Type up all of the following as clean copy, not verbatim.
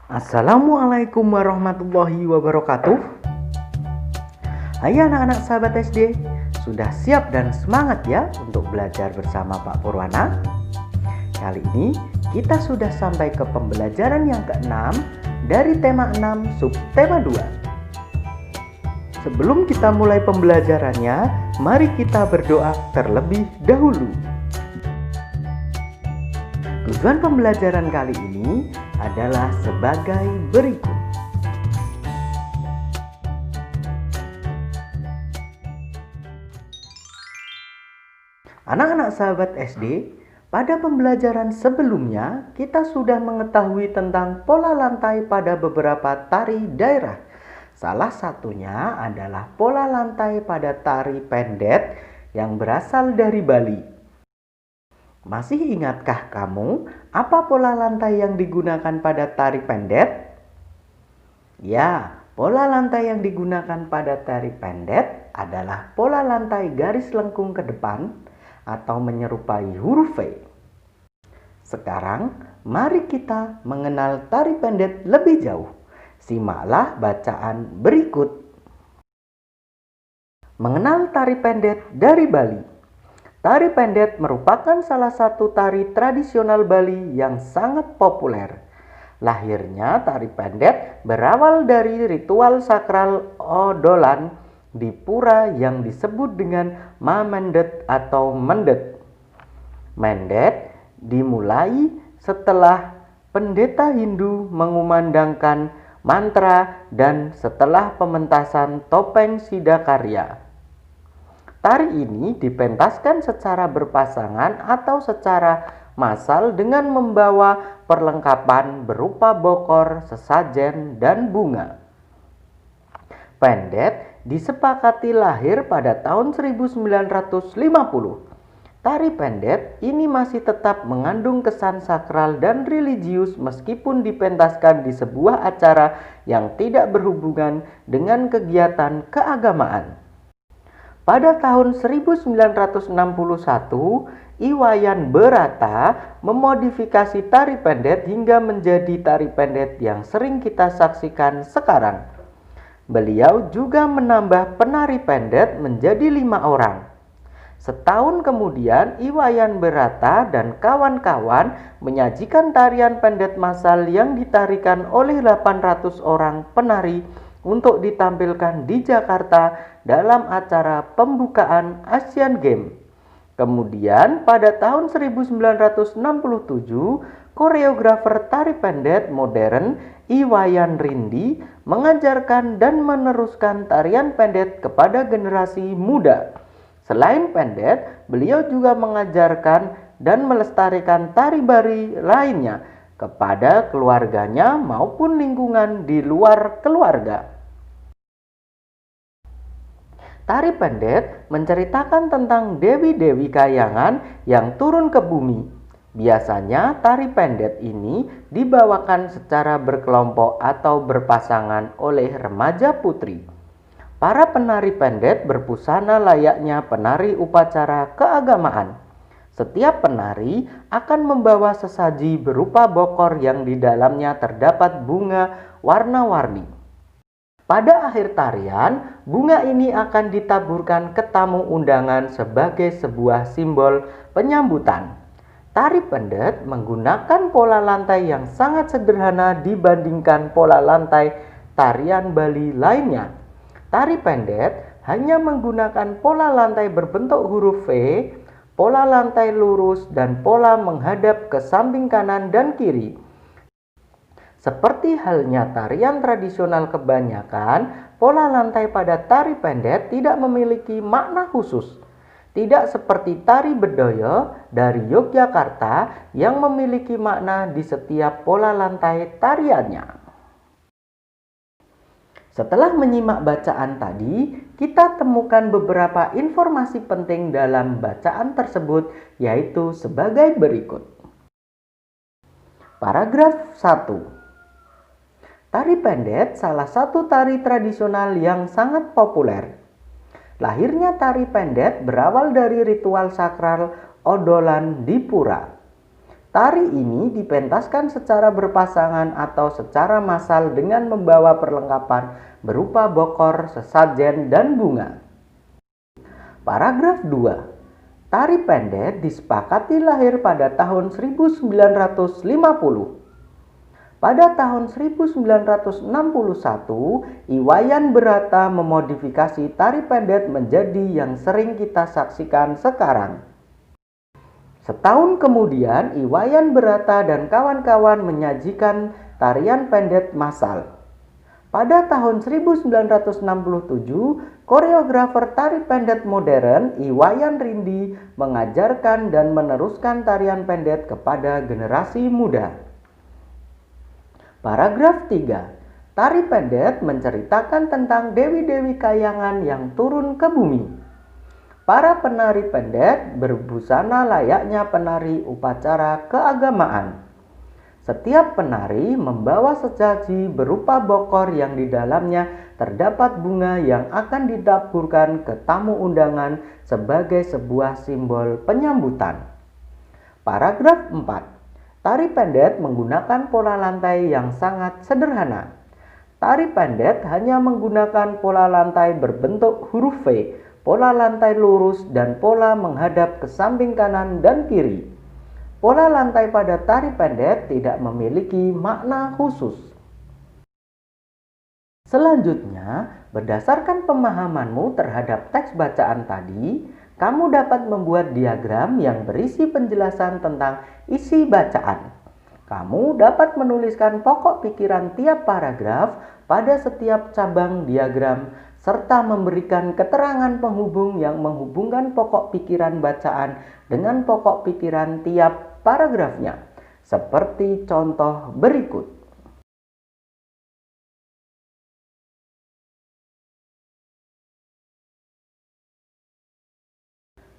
Assalamualaikum warahmatullahi wabarakatuh. Hai anak-anak sahabat SD, sudah siap dan semangat ya untuk belajar bersama Pak Purwana? Kali ini kita sudah sampai ke pembelajaran yang ke-6 dari tema 6 subtema 2. Sebelum kita mulai pembelajarannya, mari kita berdoa terlebih dahulu. Tujuan pembelajaran kali ini adalah sebagai berikut. Anak-anak sahabat SD, pada pembelajaran sebelumnya kita sudah mengetahui tentang pola lantai pada beberapa tari daerah. Salah satunya adalah pola lantai pada tari pendet yang berasal dari Bali. Masih ingatkah kamu apa pola lantai yang digunakan pada tari pendet? Ya, pola lantai yang digunakan pada tari pendet adalah pola lantai garis lengkung ke depan atau menyerupai huruf V. Sekarang, mari kita mengenal tari pendet lebih jauh. Simaklah bacaan berikut. Mengenal tari pendet dari Bali. Tari pendet merupakan salah satu tari tradisional Bali yang sangat populer. Lahirnya tari pendet berawal dari ritual sakral odolan di pura yang disebut dengan Mamendet atau Mendet. Mendet dimulai setelah pendeta Hindu mengumandangkan mantra dan setelah pementasan topeng Sidakarya. Tari ini dipentaskan secara berpasangan atau secara massal dengan membawa perlengkapan berupa bokor, sesajen, dan bunga. Pendet disepakati lahir pada tahun 1950. Tari pendet ini masih tetap mengandung kesan sakral dan religius meskipun dipentaskan di sebuah acara yang tidak berhubungan dengan kegiatan keagamaan. Pada tahun 1961, Iwayan Berata memodifikasi tari pendet hingga menjadi tari pendet yang sering kita saksikan sekarang. Beliau juga menambah penari pendet menjadi 5 orang. Setahun kemudian, Iwayan Berata dan kawan-kawan menyajikan tarian pendet massal yang ditarikan oleh 800 orang penari untuk ditampilkan di Jakarta dalam acara pembukaan Asian Games. Kemudian pada tahun 1967, koreografer tari pendet modern Iwayan Rindi mengajarkan dan meneruskan tarian pendet kepada generasi muda. Selain pendet, beliau juga mengajarkan dan melestarikan tari bari lainnya kepada keluarganya maupun lingkungan di luar keluarga. Tari pendet menceritakan tentang dewi-dewi kayangan yang turun ke bumi. Biasanya tari pendet ini dibawakan secara berkelompok atau berpasangan oleh remaja putri. Para penari pendet berbusana layaknya penari upacara keagamaan. Setiap penari akan membawa sesaji berupa bokor yang di dalamnya terdapat bunga warna-warni. Pada akhir tarian, bunga ini akan ditaburkan ke tamu undangan sebagai sebuah simbol penyambutan. Tari pendet menggunakan pola lantai yang sangat sederhana dibandingkan pola lantai tarian Bali lainnya. Tari pendet hanya menggunakan pola lantai berbentuk huruf V, pola lantai lurus, dan pola menghadap ke samping kanan dan kiri. Seperti halnya tarian tradisional kebanyakan, pola lantai pada tari pendet tidak memiliki makna khusus. Tidak seperti tari bedoyo dari Yogyakarta yang memiliki makna di setiap pola lantai tariannya. Setelah menyimak bacaan tadi, kita temukan beberapa informasi penting dalam bacaan tersebut, yaitu sebagai berikut. Paragraf 1. Tari pendet salah satu tari tradisional yang sangat populer. Lahirnya tari pendet berawal dari ritual sakral odolan di pura. Tari ini dipentaskan secara berpasangan atau secara massal dengan membawa perlengkapan berupa bokor, sesajen, dan bunga. Paragraf 2. Tari pendet disepakati lahir pada tahun 1950. Pada tahun 1961, Iwayan Berata memodifikasi tari pendet menjadi yang sering kita saksikan sekarang. Setahun kemudian, Iwayan Berata dan kawan-kawan menyajikan tarian pendet massal. Pada tahun 1967, koreografer tari pendet modern Iwayan Rindi mengajarkan dan meneruskan tarian pendet kepada generasi muda. Paragraf 3. Tari pendet menceritakan tentang dewi-dewi kayangan yang turun ke bumi. Para penari pendet berbusana layaknya penari upacara keagamaan. Setiap penari membawa sesaji berupa bokor yang di dalamnya terdapat bunga yang akan ditaburkan ke tamu undangan sebagai sebuah simbol penyambutan. Paragraf 4. Tari pendet menggunakan pola lantai yang sangat sederhana. Tari pendet hanya menggunakan pola lantai berbentuk huruf V, pola lantai lurus, dan pola menghadap ke samping kanan dan kiri. Pola lantai pada tari pendet tidak memiliki makna khusus. Selanjutnya, berdasarkan pemahamanmu terhadap teks bacaan tadi, kamu dapat membuat diagram yang berisi penjelasan tentang isi bacaan. Kamu dapat menuliskan pokok pikiran tiap paragraf pada setiap cabang diagram serta memberikan keterangan penghubung yang menghubungkan pokok pikiran bacaan dengan pokok pikiran tiap paragrafnya, seperti contoh berikut.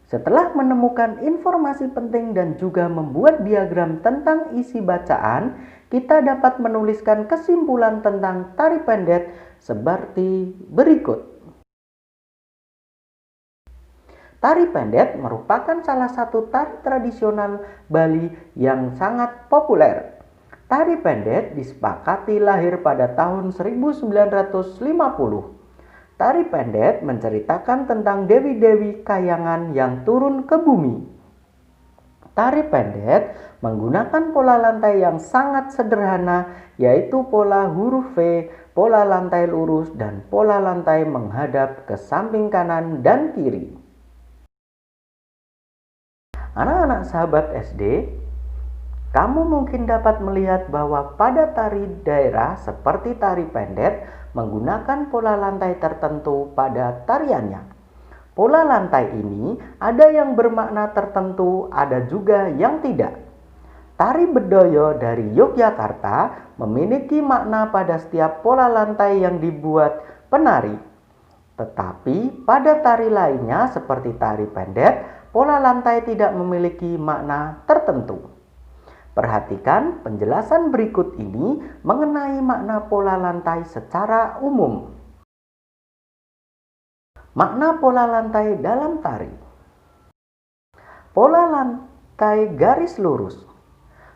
Setelah menemukan informasi penting dan juga membuat diagram tentang isi bacaan, kita dapat menuliskan kesimpulan tentang tari pendet seperti berikut. Tari pendet merupakan salah satu tari tradisional Bali yang sangat populer. Tari pendet disepakati lahir pada tahun 1950. Tari pendet menceritakan tentang dewi-dewi kayangan yang turun ke bumi. Tari pendet menggunakan pola lantai yang sangat sederhana, yaitu pola huruf V, pola lantai lurus, dan pola lantai menghadap ke samping kanan dan kiri. Anak-anak sahabat SD, kamu mungkin dapat melihat bahwa pada tari daerah seperti tari pendet menggunakan pola lantai tertentu pada tariannya. Pola lantai ini ada yang bermakna tertentu, ada juga yang tidak. Tari Bedoyo dari Yogyakarta memiliki makna pada setiap pola lantai yang dibuat penari. Tetapi pada tari lainnya seperti tari pendet, pola lantai tidak memiliki makna tertentu. Perhatikan penjelasan berikut ini mengenai makna pola lantai secara umum. Makna pola lantai dalam tari. Pola lantai garis lurus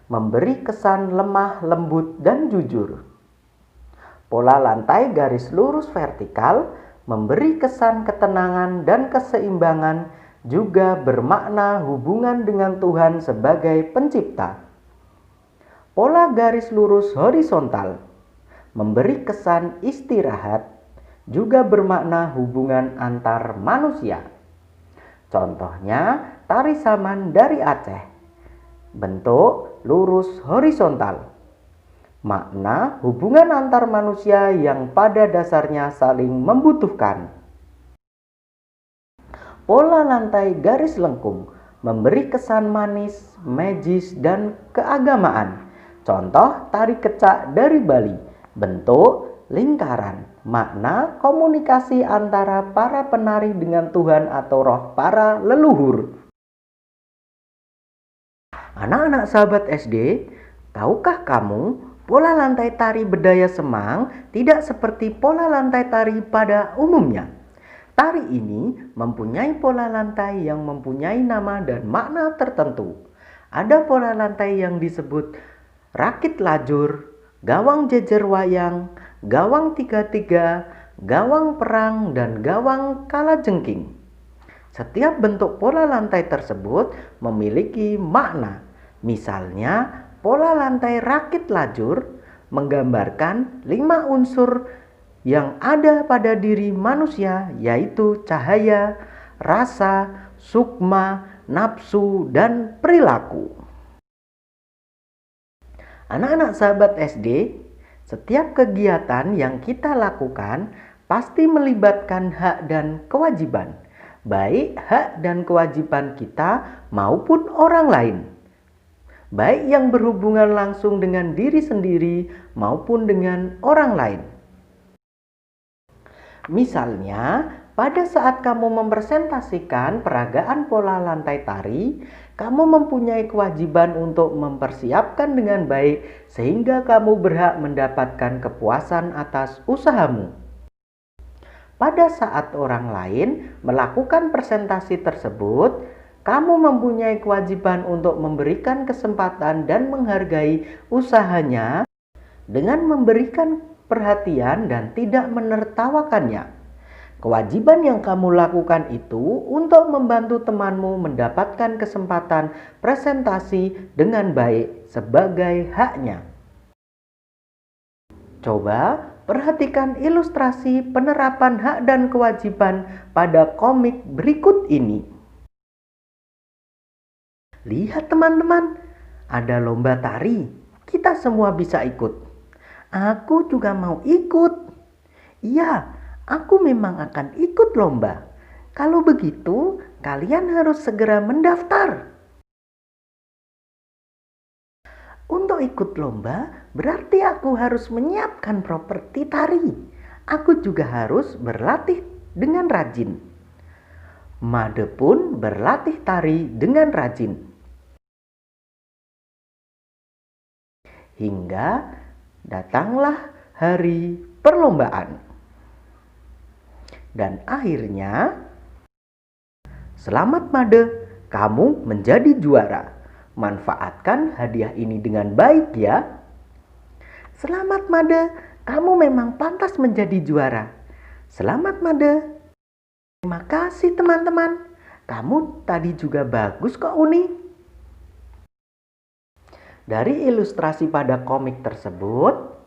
memberi kesan lemah, lembut, dan jujur. Pola lantai garis lurus vertikal memberi kesan ketenangan dan keseimbangan, juga bermakna hubungan dengan Tuhan sebagai pencipta. Pola garis lurus horizontal memberi kesan istirahat, juga bermakna hubungan antar manusia. Contohnya, tari saman dari Aceh. Bentuk lurus horizontal. Makna hubungan antar manusia yang pada dasarnya saling membutuhkan. Pola lantai garis lengkung memberi kesan manis, magis, dan keagamaan. Contoh tari kecak dari Bali, bentuk lingkaran, makna komunikasi antara para penari dengan Tuhan atau roh para leluhur. Anak-anak sahabat SD, tahukah kamu pola lantai tari Bedaya Semang tidak seperti pola lantai tari pada umumnya? Tari ini mempunyai pola lantai yang mempunyai nama dan makna tertentu. Ada pola lantai yang disebut rakit lajur, gawang jejer wayang, gawang 3-3, gawang perang, dan gawang kalajengking. Setiap bentuk pola lantai tersebut memiliki makna. Misalnya, pola lantai rakit lajur menggambarkan 5 unsur yang ada pada diri manusia, yaitu cahaya, rasa, sukma, nafsu, dan perilaku. Anak-anak sahabat SD, setiap kegiatan yang kita lakukan pasti melibatkan hak dan kewajiban, baik hak dan kewajiban kita maupun orang lain, baik yang berhubungan langsung dengan diri sendiri maupun dengan orang lain. Misalnya, pada saat kamu mempresentasikan peragaan pola lantai tari, kamu mempunyai kewajiban untuk mempersiapkan dengan baik sehingga kamu berhak mendapatkan kepuasan atas usahamu. Pada saat orang lain melakukan presentasi tersebut, kamu mempunyai kewajiban untuk memberikan kesempatan dan menghargai usahanya dengan memberikan perhatian dan tidak menertawakannya. Kewajiban yang kamu lakukan itu untuk membantu temanmu mendapatkan kesempatan presentasi dengan baik sebagai haknya. Coba perhatikan ilustrasi penerapan hak dan kewajiban pada komik berikut ini. Lihat teman-teman, ada lomba tari. Kita semua bisa ikut. Aku juga mau ikut. Iya, aku memang akan ikut lomba. Kalau begitu, kalian harus segera mendaftar. Untuk ikut lomba, berarti aku harus menyiapkan properti tari. Aku juga harus berlatih dengan rajin. Made pun berlatih tari dengan rajin. Hingga datanglah hari perlombaan. Dan akhirnya, selamat Made, kamu menjadi juara. Manfaatkan hadiah ini dengan baik ya. Selamat Made, kamu memang pantas menjadi juara. Selamat Made. Terima kasih teman-teman. Kamu tadi juga bagus kok Uni. Dari ilustrasi pada komik tersebut,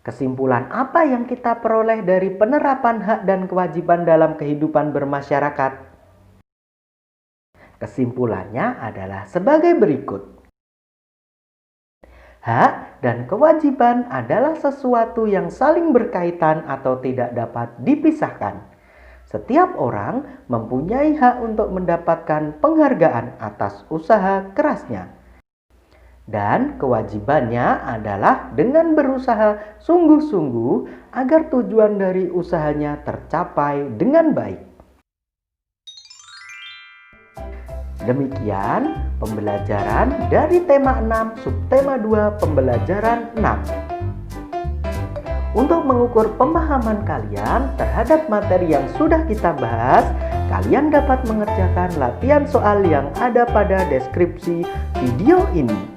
kesimpulan apa yang kita peroleh dari penerapan hak dan kewajiban dalam kehidupan bermasyarakat? Kesimpulannya adalah sebagai berikut. Hak dan kewajiban adalah sesuatu yang saling berkaitan atau tidak dapat dipisahkan. Setiap orang mempunyai hak untuk mendapatkan penghargaan atas usaha kerasnya. Dan kewajibannya adalah dengan berusaha sungguh-sungguh agar tujuan dari usahanya tercapai dengan baik. Demikian pembelajaran dari tema 6 subtema 2 pembelajaran 6. Untuk mengukur pemahaman kalian terhadap materi yang sudah kita bahas, kalian dapat mengerjakan latihan soal yang ada pada deskripsi video ini.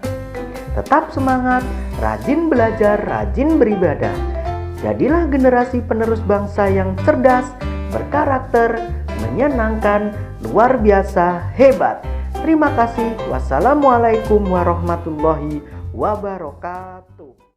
Tetap semangat, rajin belajar, rajin beribadah. Jadilah generasi penerus bangsa yang cerdas, berkarakter, menyenangkan, luar biasa, hebat. Terima kasih. Wassalamualaikum warahmatullahi wabarakatuh.